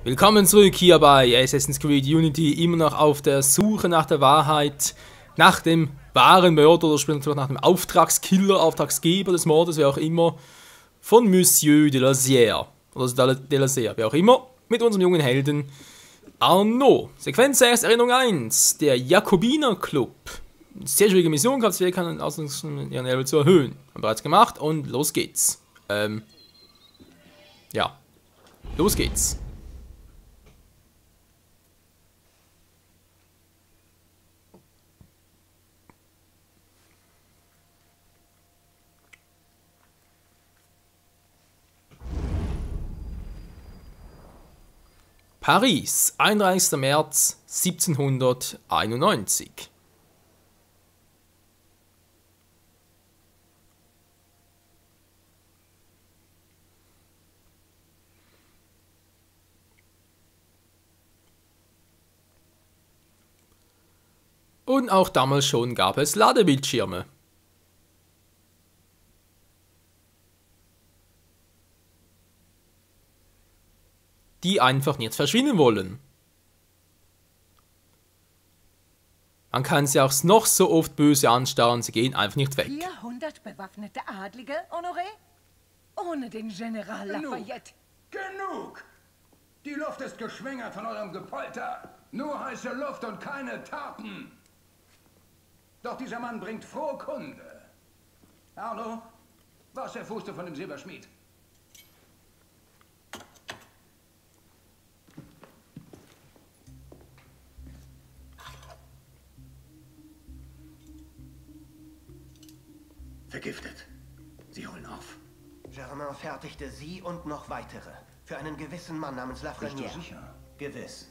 Willkommen zurück hier bei Assassin's Creed Unity, immer noch auf der Suche nach der Wahrheit, nach dem wahren Mörder oder später nach dem Auftragskiller, Auftragsgeber des Mordes, wie auch immer, von Monsieur de la Serre, oder de la Serre, wie auch immer, mit unserem jungen Helden Arnaud. Sequenz 6, Erinnerung 1, der Jakobiner Club. Sehr schwierige Mission, ganz viel kann ihren Level zu erhöhen. Haben wir bereits gemacht und los geht's. Ja, los geht's. Paris, 31. März 1791. Und auch damals schon gab es Ladebildschirme. Die einfach nicht verschwinden wollen. Man kann sie auch noch so oft böse anstarren, sie gehen einfach nicht weg. 400 bewaffnete Adlige, Honoré? Ohne den General Lafayette. Genug! Die Luft ist geschwängert von eurem Gepolter. Nur heiße Luft und keine Taten. Doch dieser Mann bringt frohe Kunde. Arno, was erfuhrst du von dem Silberschmied? Vergiftet. Sie holen auf. Germain fertigte sie und noch weitere. Für einen gewissen Mann namens Lafrenière. Bist du sicher? Gewiss.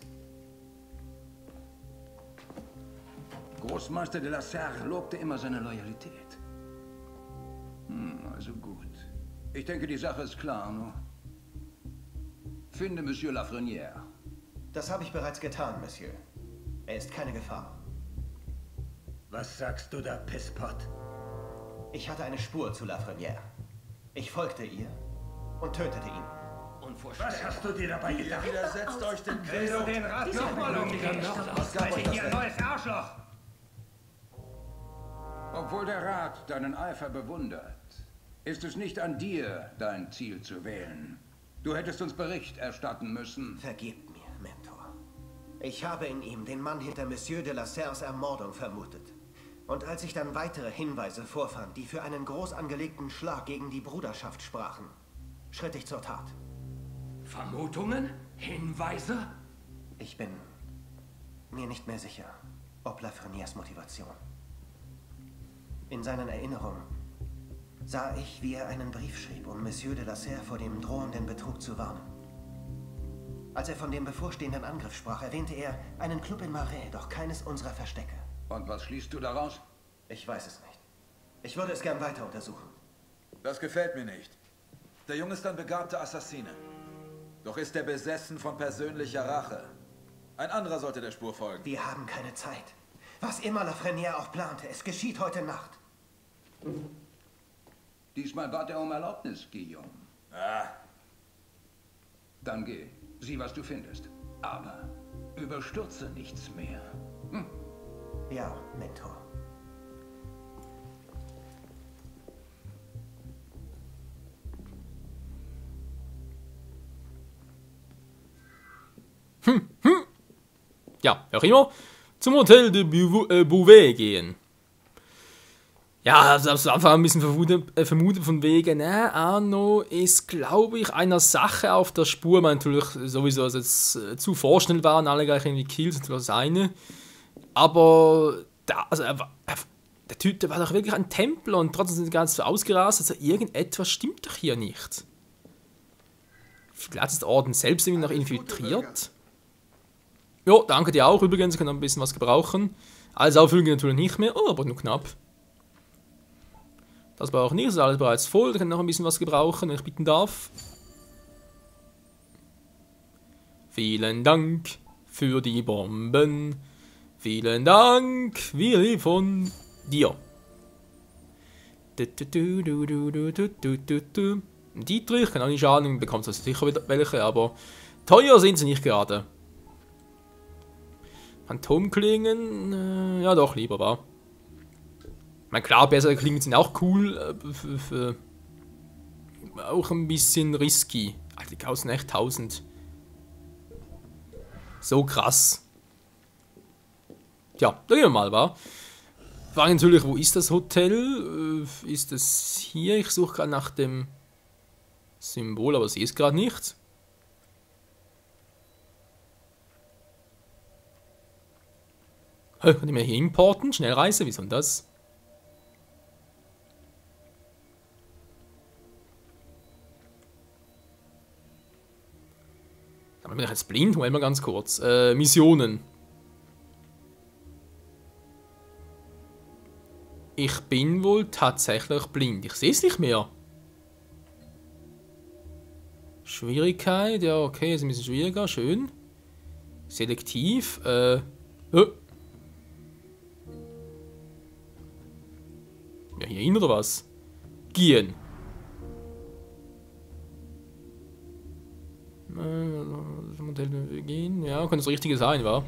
Großmeister de la Serre lobte immer seine Loyalität. Also gut. Ich denke, die Sache ist klar, Arno. Finde Monsieur Lafrenière. Das habe ich bereits getan, Monsieur. Er ist keine Gefahr. Was sagst du da, Pisspot? Ich hatte eine Spur zu Lafrenière. Ich folgte ihr und tötete ihn. Was hast du dir dabei gedacht? Widersetzt euch dem Willst du den Rat nochmal umgehen? Ihr neues Arschloch! Obwohl der Rat deinen Eifer bewundert, ist es nicht an dir, dein Ziel zu wählen. Du hättest uns Bericht erstatten müssen. Vergebt mir, Mentor. Ich habe in ihm den Mann hinter Monsieur de la Serres Ermordung vermutet. Und als ich dann weitere Hinweise vorfand, die für einen groß angelegten Schlag gegen die Bruderschaft sprachen, schritt ich zur Tat. Vermutungen? Hinweise? Ich bin mir nicht mehr sicher, ob Lafrenières Motivation. In seinen Erinnerungen sah ich, wie er einen Brief schrieb, um Monsieur de la Serre vor dem drohenden Betrug zu warnen. Als er von dem bevorstehenden Angriff sprach, erwähnte er einen Club in Marais, doch keines unserer Verstecke. Und was schließt du daraus? Ich weiß es nicht. Ich würde es gern weiter untersuchen. Das gefällt mir nicht. Der Junge ist ein begabter Assassine. Doch ist er besessen von persönlicher Rache. Ein anderer sollte der Spur folgen. Wir haben keine Zeit. Was immer Lafrenière auch plante, es geschieht heute Nacht. Diesmal bat er um Erlaubnis, Guillaume. Ah, Dann geh, sieh, was du findest. Aber überstürze nichts mehr. Ja, Mentor. Ja, wie auch immer, zum Hotel de Beauvais gehen. Ja, also am Anfang ein bisschen vermutet von wegen, Arno ist, glaube ich, einer Sache auf der Spur, man natürlich sowieso, dass es zu vorschnell waren, alle gleich irgendwie Kills, und das eine. Aber der Typ, der war doch wirklich ein Tempel und trotzdem sind die ganz so ausgerastet, also irgendetwas stimmt doch hier nicht. Vielleicht ist der Orden selbst irgendwie noch infiltriert. Jo, danke dir auch übrigens, ich kann noch ein bisschen was gebrauchen. Alles auffüllen natürlich nicht mehr, oh, aber nur knapp. Das war auch nicht, das ist alles bereits voll, da kann noch ein bisschen was gebrauchen, wenn ich bitten darf. Vielen Dank für die Bomben. Vielen Dank, wie von dir. Dietrich, kann auch nicht schaden, bekommt also sicher wieder welche, aber Teuer sind sie nicht gerade. Phantomklingen, ja doch, lieber war. Ich meine, klar, bessere Klingen sind auch cool, auch ein bisschen risky. Alter, die kosten echt 1000. So krass. Ja, da gehen wir mal, wa? Fragen natürlich, wo ist das Hotel? Ist es hier? Ich suche gerade nach dem Symbol, aber sehe es gerade nicht. Kann ich mir hier importen? Schnellreise, wie soll das? Dann bin ich jetzt blind, mal ganz kurz. Missionen. Ich bin wohl tatsächlich blind. Ich sehe es nicht mehr. Schwierigkeit, ja, okay, ist ein bisschen schwieriger, schön. Selektiv, Ja, hier hin oder was? Gehen. Modell gehen, ja, könnte das Richtige sein, wa?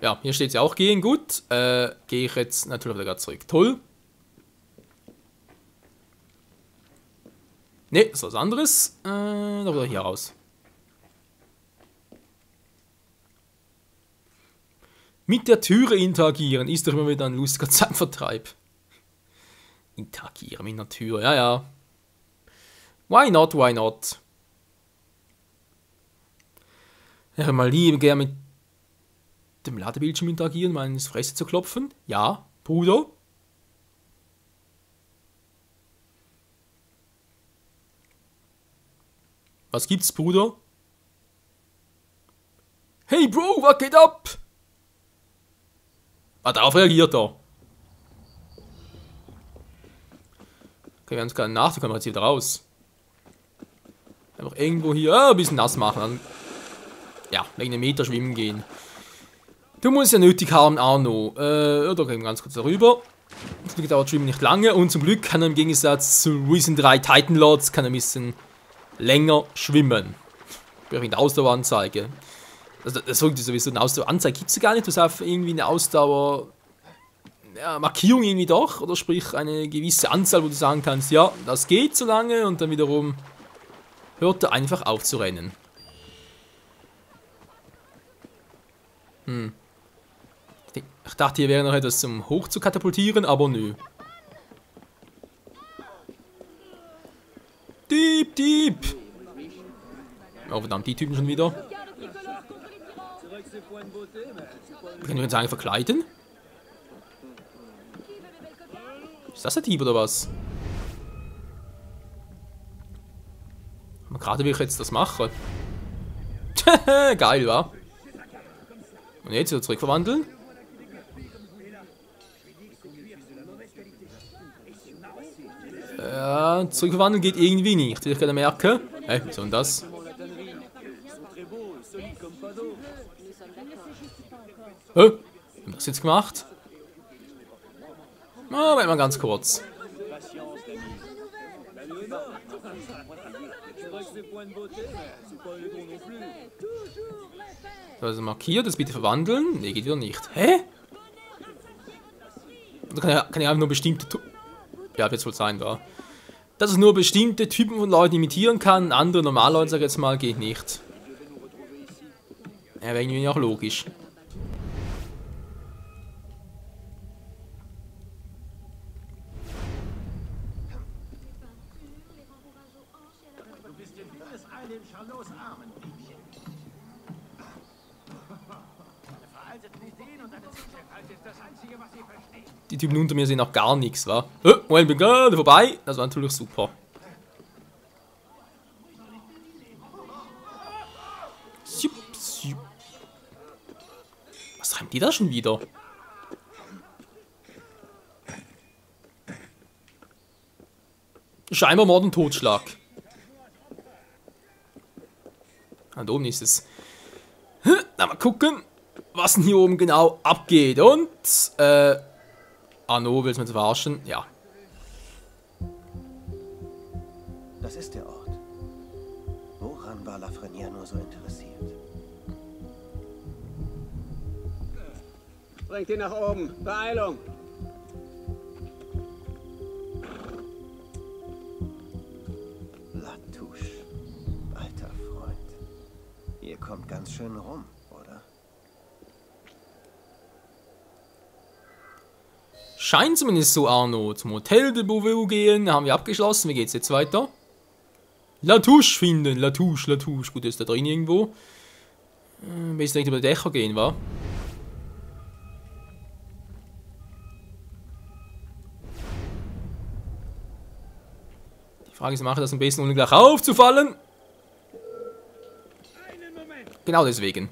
Ja, hier steht es ja auch gehen, gut. Gehe ich jetzt natürlich wieder zurück. Toll. Ne, das ist was anderes. Da wieder hier raus. Mit der Türe interagieren ist doch immer wieder ein lustiger Zeitvertreib. Interagieren mit der Türe, ja, ja. Why not, why not? Ich hätte mal lieber gerne mit dem Ladebildschirm interagieren, um ins Fresse zu klopfen. Ja, Bruder. Was gibt's, Bruder? Hey, Bro, was geht ab? Ah, darauf reagiert er. Okay, wir haben es gerade nach, da können wir jetzt wieder raus. Einfach irgendwo hier ein bisschen nass machen. Dann, ja, wegen einem Meter schwimmen gehen. Du musst ja nötig haben, Arno. Da gehen wir ganz kurz darüber. Das dauert Schwimmen nicht lange und zum Glück kann er im Gegensatz zu Recent 3 Titan Lords ein bisschen länger schwimmen. Wegen der Ausdaueranzeige. Das sollte sowieso eine Ausdaueranzeige. Gibt es gar nicht, du hast irgendwie eine Ausdauer. Ja, Markierung irgendwie doch. Oder sprich eine gewisse Anzahl, wo du sagen kannst, ja, das geht so lange und dann wiederum hört er einfach auf zu rennen. Ich dachte, hier wäre noch etwas zum Hoch zu katapultieren, aber nö. Dieb, Dieb! Oh verdammt, die Typen schon wieder. Können wir uns eigentlich verkleiden? Ist das ein Dieb oder was? Aber gerade will ich jetzt das machen. Geil, wa? Und jetzt wieder zurückverwandeln. Ja, zurückverwandeln geht irgendwie nicht. Ich gerade merken. Hey, was soll denn das? Hä? Haben wir das jetzt gemacht? Oh, warte mal ganz kurz. Also markiert, das bitte verwandeln. Ne, geht wieder nicht. Hä? Da kann ich einfach nur bestimmte... Ja, wird es wohl sein, da. Dass es nur bestimmte Typen von Leuten imitieren kann, andere Normalleute, sag ich jetzt mal, geht nicht. Ja, wäre irgendwie auch logisch. Die Typen unter mir sehen auch gar nichts, wa? Ich bin gerade vorbei. Das war natürlich super. Was treiben die da schon wieder? Scheinbar Mord und Totschlag. Und oben ist es. Na, mal gucken, was denn hier oben genau abgeht. Und, Arno, willst du mich verarschen? Ja. Das ist der Ort. Woran war Lafrenière nur so interessiert? Bringt ihn nach oben. Beeilung! Latouche, alter Freund. Ihr kommt ganz schön rum, oder? Scheint zumindest so, Arno. Zum Hotel de Beauvais gehen. Haben wir abgeschlossen. Wie geht's jetzt weiter? Latouche finden. Latouche, Latouche. Gut, ist da drin irgendwo. Willst du direkt über die Dächer gehen, wa? Die Frage ist, mache ich das am besten, ohne gleich aufzufallen? Genau deswegen.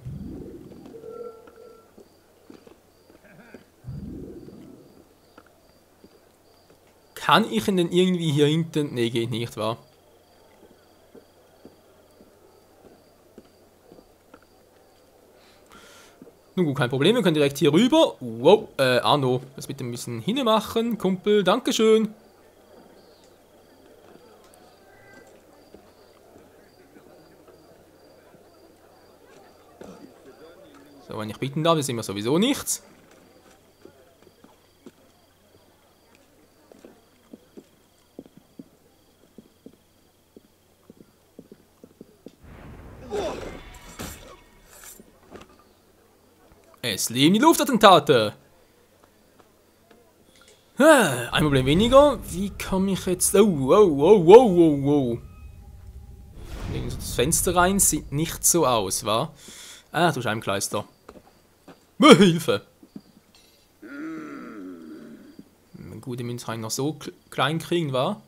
Kann ich ihn denn irgendwie hier hinten... Ne, geht nicht, wa? Nun gut, kein Problem, wir können direkt hier rüber. Wow, Arno, das bitte ein bisschen hinmachen, Kumpel, dankeschön. So, wenn ich bitten darf, ist immer sowieso nichts. Es leben die Luftattentate. Ein Problem weniger. Wie komme ich jetzt... Oh. Das Fenster rein sieht nicht so aus, wa? Ah, du Scheibenkleister. Hilfe! Eine gute Münze noch so klein kriegen, wa?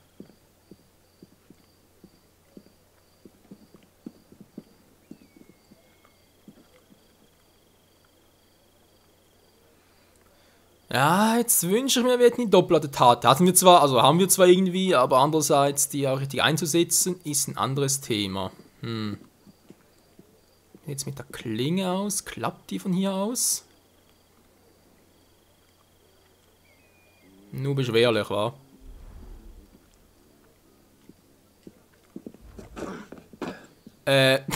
Ja, jetzt wünsche ich mir, wir hätten die Doppelattentate. Haben wir zwar irgendwie, aber andererseits, die auch richtig einzusetzen, ist ein anderes Thema. Jetzt mit der Klinge aus. Klappt die von hier aus? Nur beschwerlich, wa? Das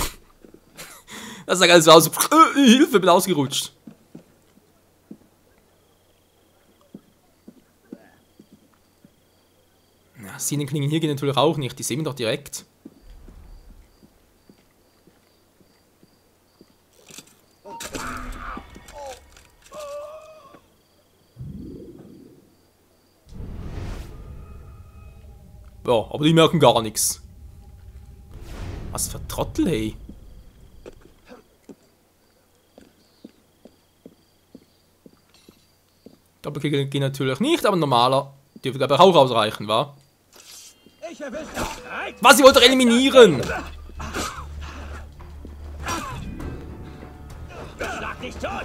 sah alles so aus. Hilfe, bin ausgerutscht. Ja, Sehnenklingen hier gehen natürlich auch nicht. Die sehen wir doch direkt. Ja, aber die merken gar nichts. Was für Trottel, hey. Doppelkegel gehen natürlich nicht, aber normaler dürfte glaube ich auch ausreichen, wa? Was, ich wollte doch eliminieren! Schlag dich tot!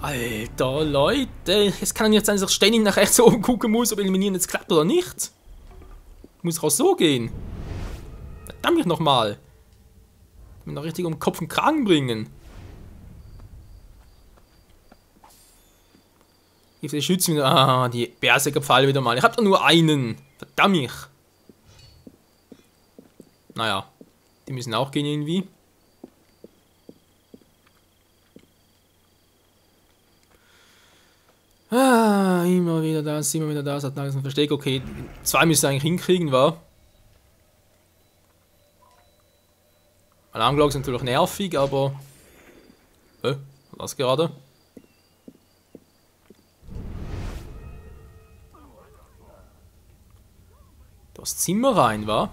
Alter, Leute, es kann nicht sein, dass ich ständig nach rechts oben gucken muss, ob eliminieren jetzt klappt oder nicht. Muss auch so gehen. Verdammt mich nochmal. Ich will noch richtig um Kopf und Kragen bringen. Die schützen wieder. Ah, die Berserker-Pfeile wieder mal. Ich hab doch nur einen. Verdammt mich. Naja, die müssen auch gehen irgendwie. Ah, immer wieder das, hat langsam Versteck. Okay, 2 müssen eigentlich hinkriegen, wa? Alarmglocken sind natürlich nervig, aber... was gerade? Das Zimmer rein, wa?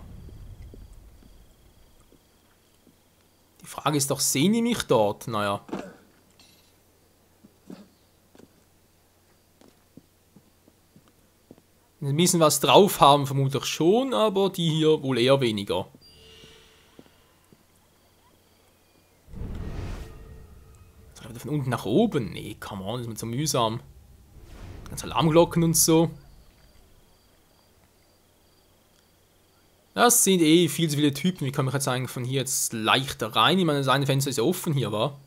Die Frage ist doch, sehen die mich dort? Naja. Ein bisschen was drauf haben vermutlich schon, aber die hier wohl eher weniger. Von unten nach oben? Nee, come on, das ist mir zu mühsam. Ganz Alarmglocken und so. Das sind eh viel zu viele Typen. Wie komme ich jetzt eigentlich von hier jetzt leichter rein? Ich meine, das eine Fenster ist ja offen hier, wa?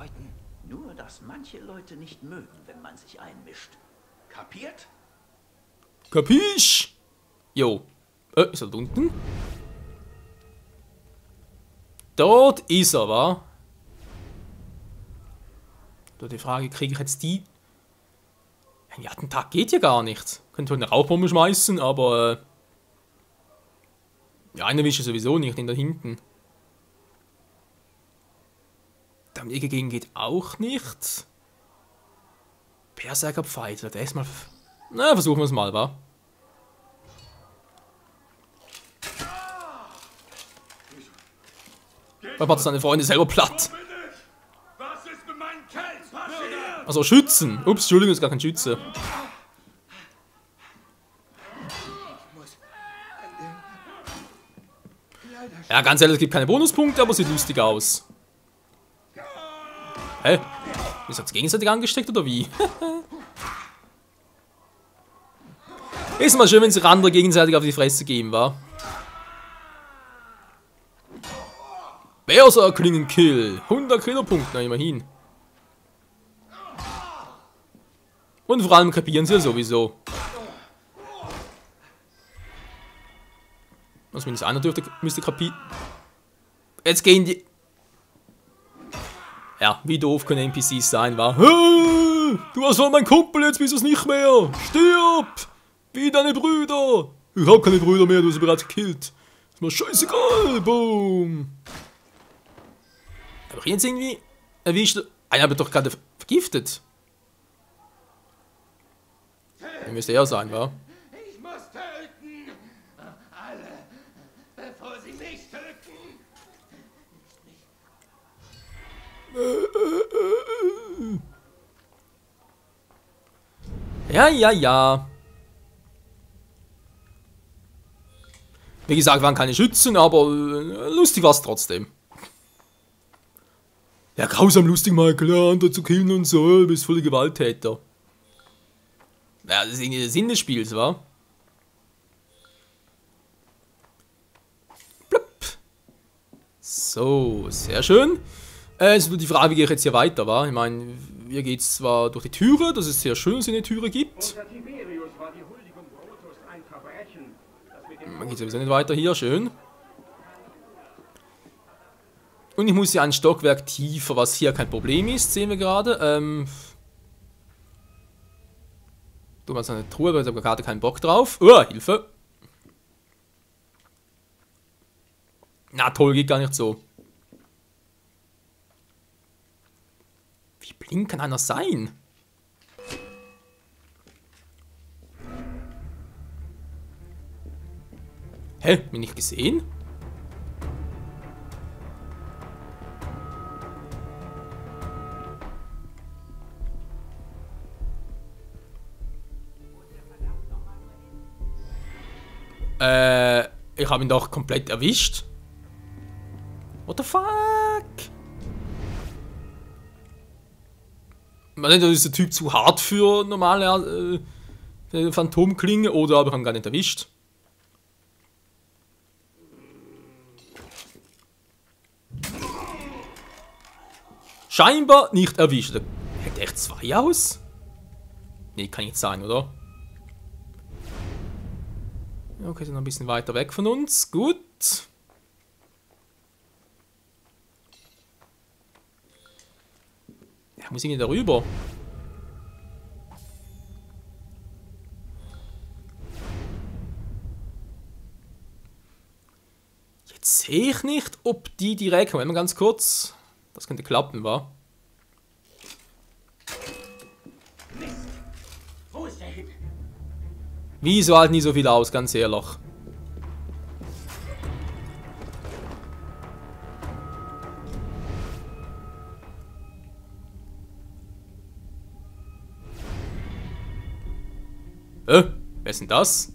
andeuten. Nur, dass manche Leute nicht mögen, wenn man sich einmischt. Kapiert? Kapisch? Jo. Ist er da unten? Dort ist er, wa? Da die Frage, kriege ich jetzt die? Ein Attentat geht ja gar nicht. Könnte halt eine Rauchbombe schmeißen, aber... ja, eine wische sowieso nicht, den da hinten. Der Weg gegen geht auch nicht. Berserkerpfeil, der ist mal... na, versuchen wir es mal, wa? Man macht seine Freunde selber platt. Was ist mit meinem Kelch passiert? Also Schützen. Ups, Entschuldigung, ist gar kein Schütze. Ja, ganz ehrlich, es gibt keine Bonuspunkte, aber sieht lustig aus. Hä? Ist das gegenseitig angesteckt oder wie? Ist mal schön, wenn sich andere gegenseitig auf die Fresse geben, wa? Berserker-Klingen-Kill. 100 Killerpunkte, na immerhin. Und vor allem kapieren sie ja sowieso. Was mindestens einer müsste kapieren. Jetzt gehen die... ja, wie doof können NPCs sein, wa? Du warst voll mein Kumpel, jetzt bist du es nicht mehr. Stirb! Wie deine Brüder. Ich hab keine Brüder mehr, du hast sie bereits gekillt. Ist mir scheißegal. Boom. Hab ich jetzt irgendwie erwischt? Einer hat doch gerade vergiftet. Der müsste er sein, wa? Ich muss töten. Alle, bevor sie mich töten. Ja, ja, ja. Wie gesagt, waren keine Schützen, aber lustig war es trotzdem. Ja, grausam lustig, Michael, ja, andere zu killen und so, du bist voll der Gewalttäter. Ja, das ist irgendwie der Sinn des Spiels, wa? Blöpp. So, sehr schön. Ist nur die Frage, wie gehe ich jetzt hier weiter, wa? Ich meine, hier geht es zwar durch die Türe, das ist sehr schön, dass es eine Türe gibt. Man geht sowieso nicht weiter hier, schön. Und ich muss hier ein Stockwerk tiefer, was hier kein Problem ist, sehen wir gerade. Du machst eine Truhe, aber ich habe gerade keinen Bock drauf. Hilfe! Na toll, geht gar nicht so. Wie blind kann einer sein? Hä? Bin ich gesehen? Ich habe ihn doch komplett erwischt. What the fuck? Man denkt, ist der Typ zu hart für normale Phantomklinge oder habe ich ihn gar nicht erwischt? Scheinbar nicht erwischt. Hätte echt 2 aus? Nee, kann nicht sein, oder? Okay, sind noch ein bisschen weiter weg von uns. Gut. Ja, muss ich nicht darüber? Jetzt sehe ich nicht, ob die direkt... Moment mal ganz kurz. Das könnte klappen, wa? Wo ist der hin? Wieso halt nie so viel aus, ganz ehrlich. Wer ist denn das?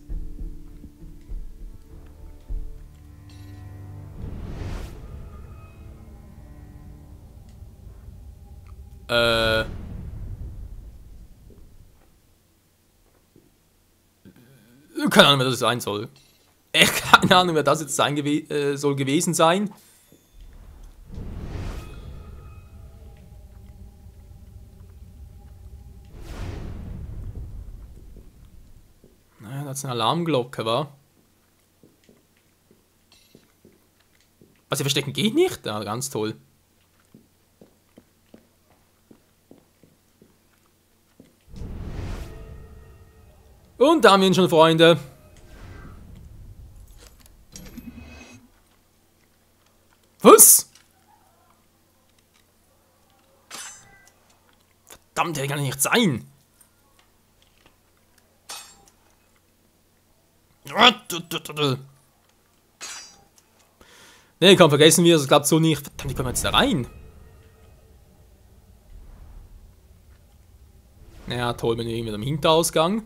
Keine Ahnung, wer das sein soll. Echt keine Ahnung, wer das jetzt sein soll gewesen sein. Das ist eine Alarmglocke, wa? Also verstecken geht nicht? Ja, ganz toll. Und da haben wir ihn schon, Freunde. Was? Verdammt, der kann ja nicht sein. Ne, komm, vergessen wir, das klappt so nicht. Verdammt, wie kommen wir jetzt da rein? Naja, toll, wenn wir irgendwie am Hinterausgang.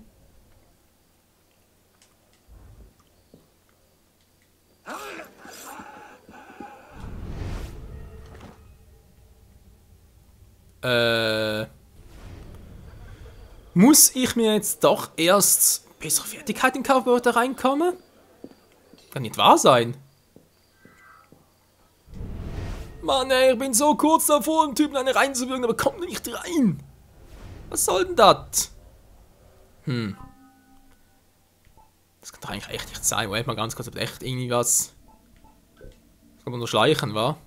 Muss ich mir jetzt doch erst bessere Fertigkeiten kaufen, bevor ich da reinkomme? Kann nicht wahr sein. Mann, ey, ich bin so kurz davor, dem Typen eine reinzuwirken, aber kommt nicht rein. Was soll denn das? Das kann doch eigentlich echt nicht sein. Moment mal ganz kurz, ob echt irgendwie was... Das kann man nur schleichen, wa?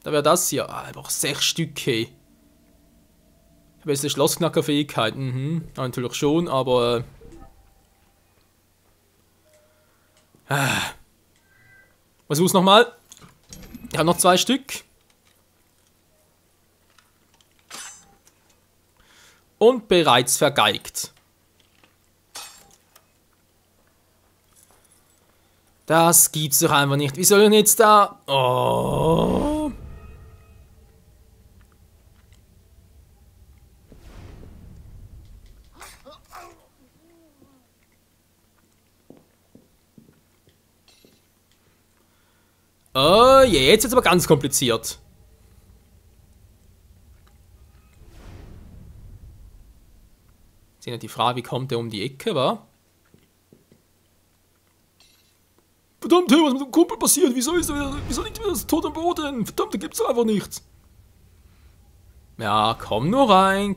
Da wäre das hier. Ah, einfach 6 Stück, hey. Beste Schlossknackerfähigkeit, ja, natürlich schon, aber... Was muss nochmal? Ich habe noch 2 Stück. Und bereits vergeigt. Das gibt's doch einfach nicht. Wie soll ich denn jetzt da... Oh... Oh je, jetzt wird's aber ganz kompliziert. Jetzt ist ja die Frage, wie kommt der um die Ecke, wa? Verdammt, was ist mit dem Kumpel passiert? Wieso liegt wieder das tot am Boden? Verdammt, da gibt's einfach nichts. Ja, komm nur rein,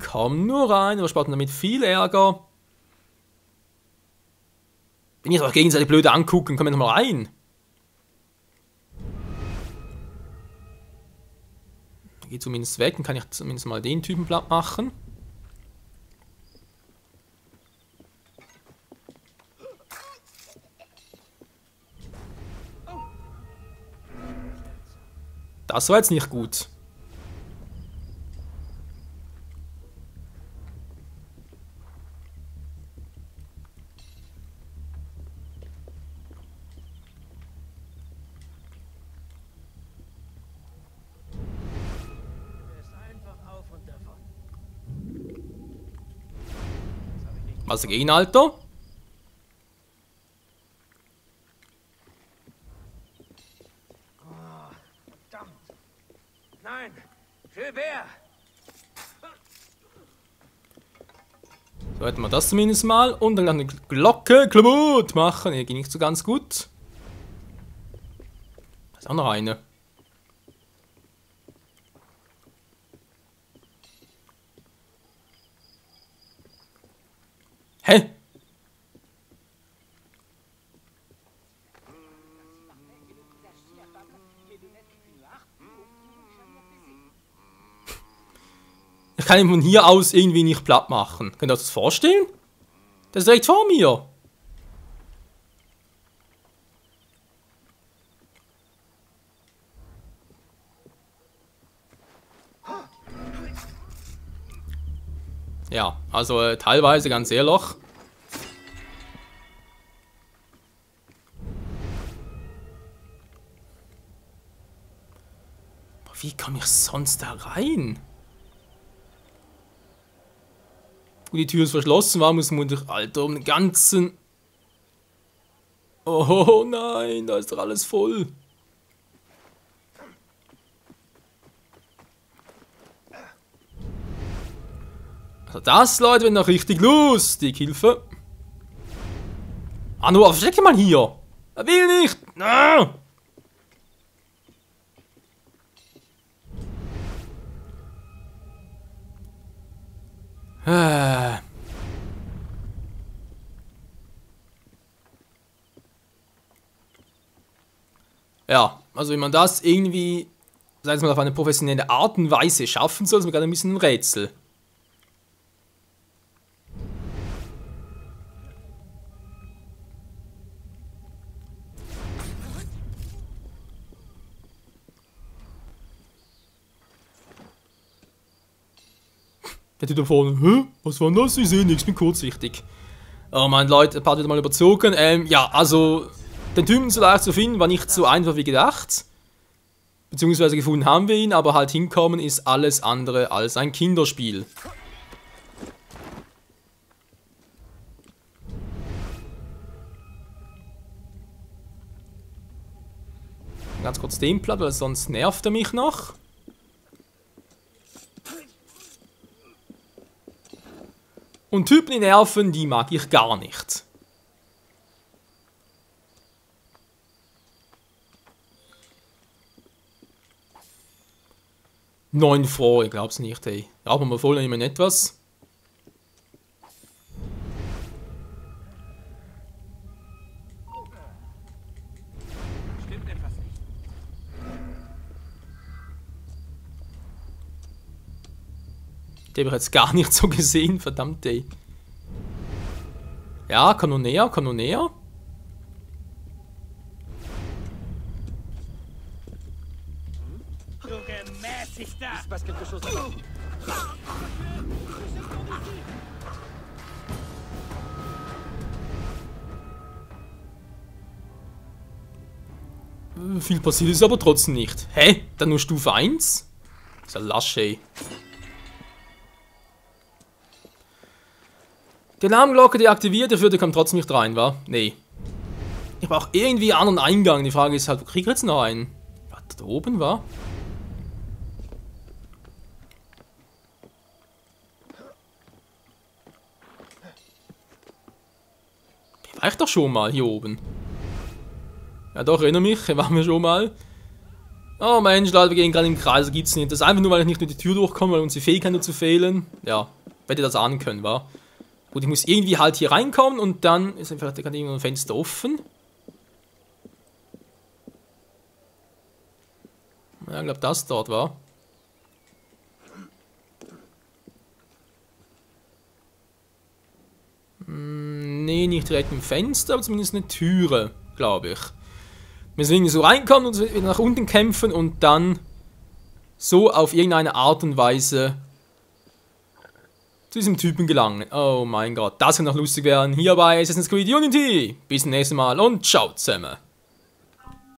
aber spart damit viel Ärger. Wenn ihr euch gegenseitig blöd angucken, kommt ihr noch mal rein. Geht zumindest weg, dann kann ich zumindest mal den Typen platt machen. Das war jetzt nicht gut. Was dagegen, Alter? Oh, verdammt. Nein, Gilbert. So hätten wir das zumindest mal. Und dann eine Glocke kaputt machen. Hier ging nicht so ganz gut. Da ist auch noch eine. Hä? Ich kann ihn von hier aus irgendwie nicht platt machen. Könnt ihr euch das vorstellen? Das ist direkt vor mir. Ja, also teilweise ganz ehrlich. Aber wie komme ich sonst da rein? Gut, die Tür ist verschlossen, war muss man durch Alter um den ganzen... Oh nein, da ist doch alles voll. Also das, Leute, wird noch richtig lustig. Hilfe. Ah, nur verstecke mal hier. Er will nicht. Ah. Ja, also wenn man das irgendwie, sei es mal auf eine professionelle Art und Weise schaffen soll, ist mir gerade ein bisschen ein Rätsel. Der Typ da vorne, hä? Was war denn das? Ich sehe nichts, bin kurzsichtig. Oh mein Leute, Part wird mal überzogen. Ja, also, den Typen so leicht zu finden war nicht so einfach wie gedacht. Beziehungsweise gefunden haben wir ihn, aber halt hinkommen ist alles andere als ein Kinderspiel. Ganz kurz den Platz, weil sonst nervt er mich noch. Und Typen, die nerven, die mag ich gar nicht. Neun froh, ich glaub's nicht, ey. Rauchen wir voll immer etwas. Stimmt etwas nicht. Die habe ich jetzt gar nicht so gesehen, verdammt ey. Ja, kann nur näher, kann nur näher. Du gemäßigter! Was gibt Beschuss? Viel passiert ist aber trotzdem nicht. Hä? Dann nur Stufe 1? Ist ja lasch, ey. Die Alarmglocke deaktiviert, der vierte kommt trotzdem nicht rein, wa? Nee. Ich brauche irgendwie einen anderen Eingang. Die Frage ist halt, wo krieg ich jetzt noch einen? Was, da oben, wa? Hier war ich doch schon mal, hier oben. Ja doch, erinnere mich, hier waren wir schon mal. Oh Mensch, Leute, wir gehen gerade im Kreis, das gibt's nicht. Das ist einfach nur, weil ich nicht durch die Tür durchkomme, weil uns die Fähigkeit nur zu fehlen. Ja, werdet ihr das ahnen können, wa? Gut, ich muss irgendwie halt hier reinkommen und dann ist einfach gerade irgendwo ein Fenster offen. Ja, ich glaube, das dort war. Nee, nicht direkt im Fenster, aber zumindest eine Türe, glaube ich. Wir müssen irgendwie so reinkommen und wieder nach unten kämpfen und dann so auf irgendeine Art und Weise zu diesem Typen gelangen. Oh mein Gott, das kann noch lustig werden. Hier bei Assassin's Creed Unity. Bis zum nächsten Mal und ciao zusammen.